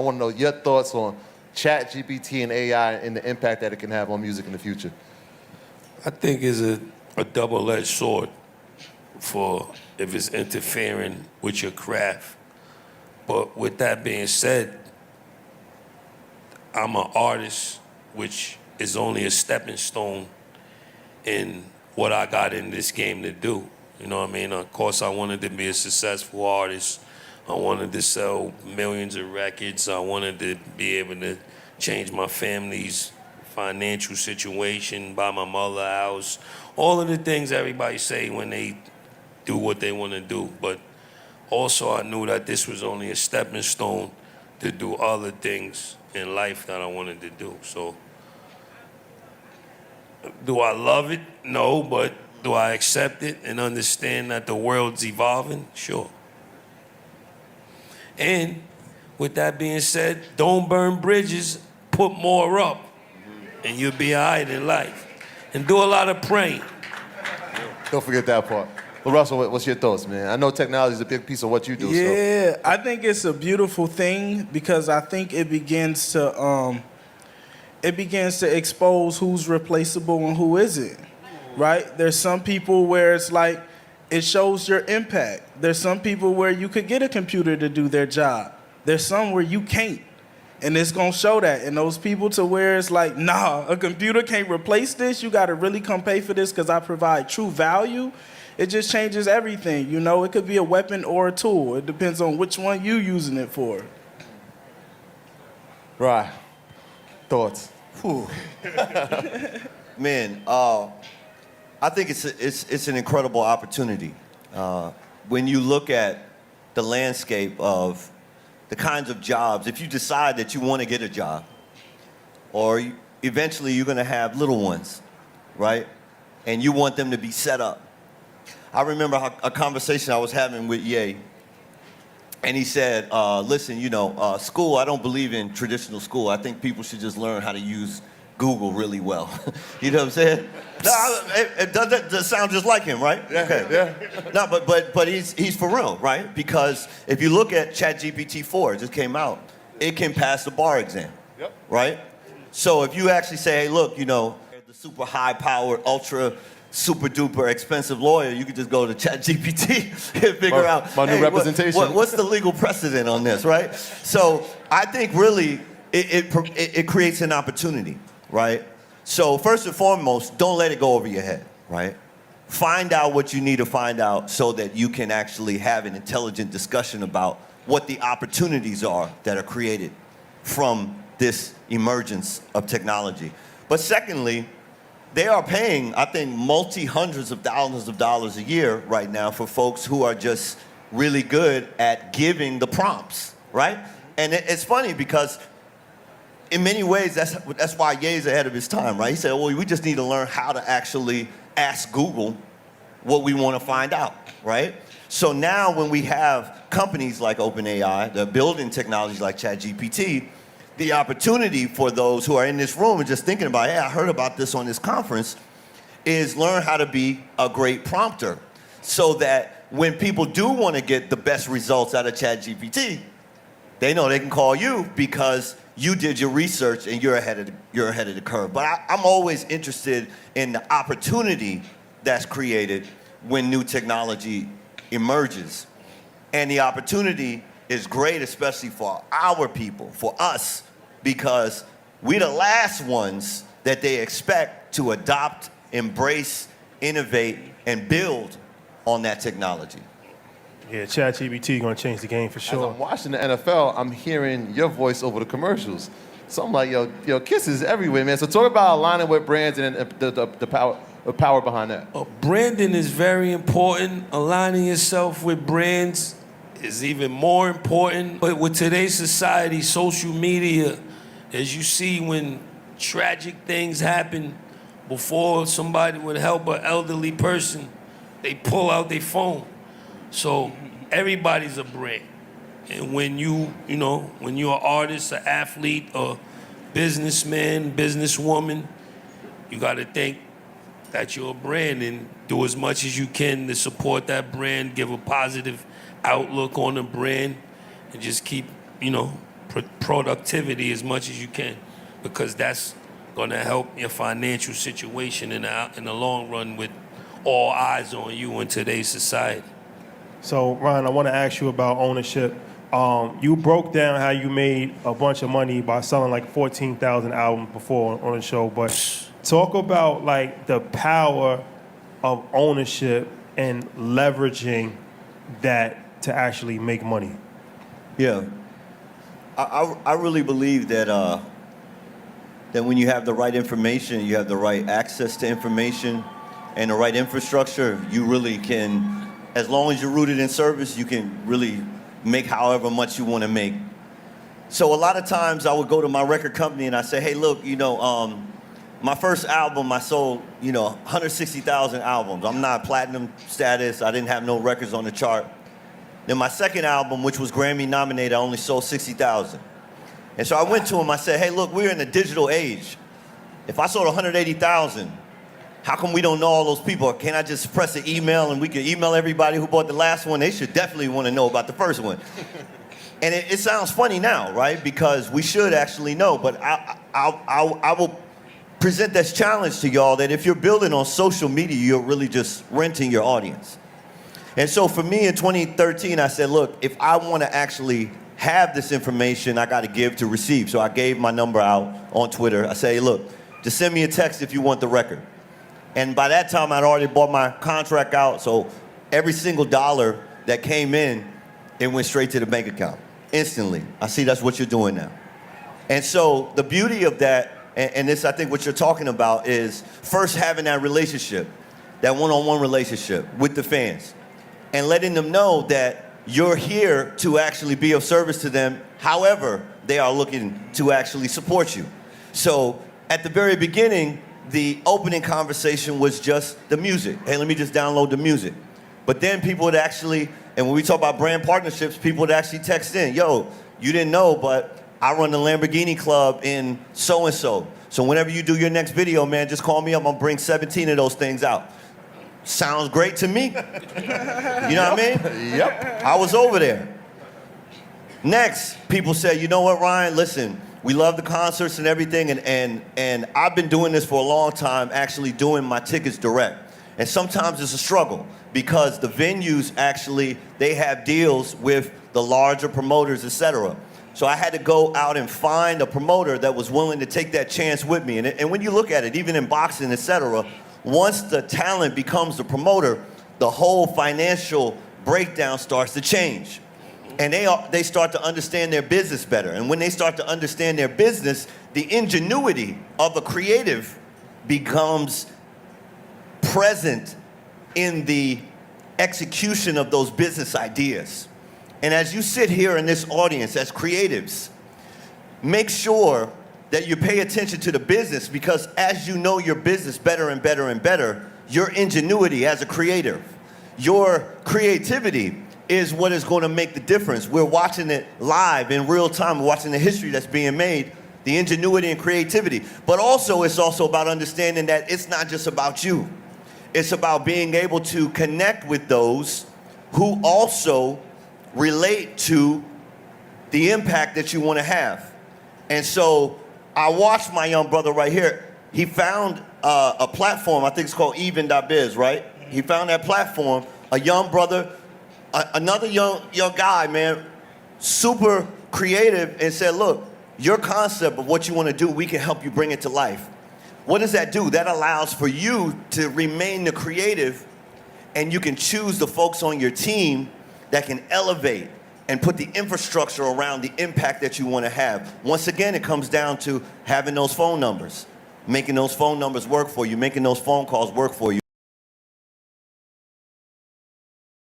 I want to know your thoughts on Chat GPT and AI and the impact that it can have on music in the future. I think it's a double-edged sword for if it's interfering with your craft. But with that being said, I'm an artist, which is only a stepping stone in what I got in this game to do. You know what I mean? Of course, I wanted to be a successful artist. I wanted to sell millions of records. I wanted to be able to change my family's financial situation, buy my mother a house, all of the things everybody say when they do what they want to do. But also I knew that this was only a stepping stone to do other things in life that I wanted to do. So, do I love it? No, but do I accept it and understand that the world's evolving? Sure. And with that being said, don't burn bridges, put more up, and you'll be all right in life. And do a lot of praying. Don't forget that part. Larussel, what's your thoughts, man? I know technology is a big piece of what you do. Yeah, so. I think it's a beautiful thing because I think it begins to expose who's replaceable and who isn't, right? There's some people where it's like, it shows your impact. There's some people where you could get a computer to do their job. There's some where you can't. And it's gonna show that. And those people to where it's like, nah, a computer can't replace this. You gotta really come pay for this because I provide true value. It just changes everything, you know? It could be a weapon or a tool. It depends on which one you're using it for. Right. Thoughts? Man, I think it's an incredible opportunity. When you look at the landscape of the kinds of jobs, if you decide that you want to get a job, or eventually you're going to have little ones, right? And you want them to be set up. I remember a conversation I was having with Ye, and he said, listen, school, I don't believe in traditional school. I think people should just learn how to use Google really well. You know what I'm saying? No, it does sound just like him, right? Yeah, okay. Yeah. No, but he's for real, right? Because if you look at ChatGPT 4, it just came out, it can pass the bar exam, Yep. right? So if you actually say, hey, look, the super high-powered, ultra, super-duper expensive lawyer, you could just go to ChatGPT and figure out my new representation. What's the legal precedent on this, right? So I think really it creates an opportunity, right? So first and foremost, don't let it go over your head, right? Find out what you need to find out so that you can actually have an intelligent discussion about what the opportunities are that are created from this emergence of technology. But secondly, they are paying, I think, multi-hundreds of thousands of dollars a year right now for folks who are just really good at giving the prompts, right? And it's funny because in many ways, that's why Ye's ahead of his time, right? He said, well, we just need to learn how to actually ask Google what we want to find out, right? So now when we have companies like OpenAI that are building technologies like ChatGPT, the opportunity for those who are in this room and just thinking about, hey, I heard about this on this conference, is learn how to be a great prompter so that when people do want to get the best results out of ChatGPT, they know they can call you because you did your research and you're ahead of the curve. But I'm always interested in the opportunity that's created when new technology emerges. And the opportunity is great, especially for our people, for us, because we're the last ones that they expect to adopt, embrace, innovate, and build on that technology. Yeah, ChatGPT gonna change the game for sure. As I'm watching the NFL, I'm hearing your voice over the commercials. So I'm like, yo, Kiss is everywhere, man. So talk about aligning with brands and the power behind that. Branding is very important. Aligning yourself with brands is even more important. But with today's society, social media, as you see when tragic things happen, before somebody would help an elderly person, they pull out their phone. So everybody's a brand. And when you're an artist, an athlete, a businessman, businesswoman, you gotta think that you're a brand and do as much as you can to support that brand, give a positive outlook on the brand, and just keep, productivity as much as you can, because that's going to help your financial situation in the long run with all eyes on you in today's society. So, Ryan, I want to ask you about ownership. You broke down how you made a bunch of money by selling like 14,000 albums before on the show, but talk about like the power of ownership and leveraging that to actually make money. Yeah. I really believe that that when you have the right information, you have the right access to information and the right infrastructure, you really can, as long as you're rooted in service, you can really make however much you want to make. So a lot of times I would go to my record company and I say, hey, look, my first album, I sold, 160,000 albums. I'm not platinum status. I didn't have no records on the chart. Then my second album, which was Grammy nominated, I only sold 60,000. And so I went to him, I said, hey, look, we're in the digital age. If I sold 180,000, how come we don't know all those people? Can't I just press an email and we can email everybody who bought the last one? They should definitely want to know about the first one. And it sounds funny now, right? Because we should actually know, but I will present this challenge to y'all that if you're building on social media, you're really just renting your audience. And so for me in 2013, I said, look, if I want to actually have this information, I got to give to receive. So I gave my number out on Twitter. I say, hey, look, just send me a text if you want the record. And by that time, I'd already bought my contract out. So every single dollar that came in, it went straight to the bank account instantly. I see that's what you're doing now. And so the beauty of that, and this, I think what you're talking about, is first having that relationship, that one-on-one relationship with the fans, and letting them know that you're here to actually be of service to them, however they are looking to actually support you. So at the very beginning, the opening conversation was just the music. Hey, let me just download the music. But then people would actually, and when we talk about brand partnerships, people would actually text in, yo, you didn't know, but I run the Lamborghini Club in so-and-so. So whenever you do your next video, man, just call me up. I'll bring 17 of those things out. Sounds great to me. You know what I mean? Yep. I was over there. Next, people said, you know what, Ryan, listen, we love the concerts and everything, and I've been doing this for a long time, actually doing my tickets direct. And sometimes it's a struggle because the venues actually, they have deals with the larger promoters, etc. So I had to go out and find a promoter that was willing to take that chance with me. And when you look at it, even in boxing, etc., once the talent becomes the promoter, the whole financial breakdown starts to change. And they start to understand their business better. And when they start to understand their business, the ingenuity of a creative becomes present in the execution of those business ideas. And as you sit here in this audience as creatives, make sure that you pay attention to the business, because as you know your business better and better and better, your ingenuity as a creative, your creativity is what is going to make the difference. We're watching it live in real time. We're watching the history that's being made, the ingenuity and creativity. But also, it's also about understanding that it's not just about you. It's about being able to connect with those who also relate to the impact that you want to have. And so I watched my young brother right here. He found a platform, I think it's called even.biz, right? He found that platform, a young brother, another young guy, man, super creative, and said, look, your concept of what you want to do, we can help you bring it to life. What does that do? That allows for you to remain the creative, and you can choose the folks on your team that can elevate and put the infrastructure around the impact that you want to have. Once again, it comes down to having those phone numbers, making those phone numbers work for you, making those phone calls work for you.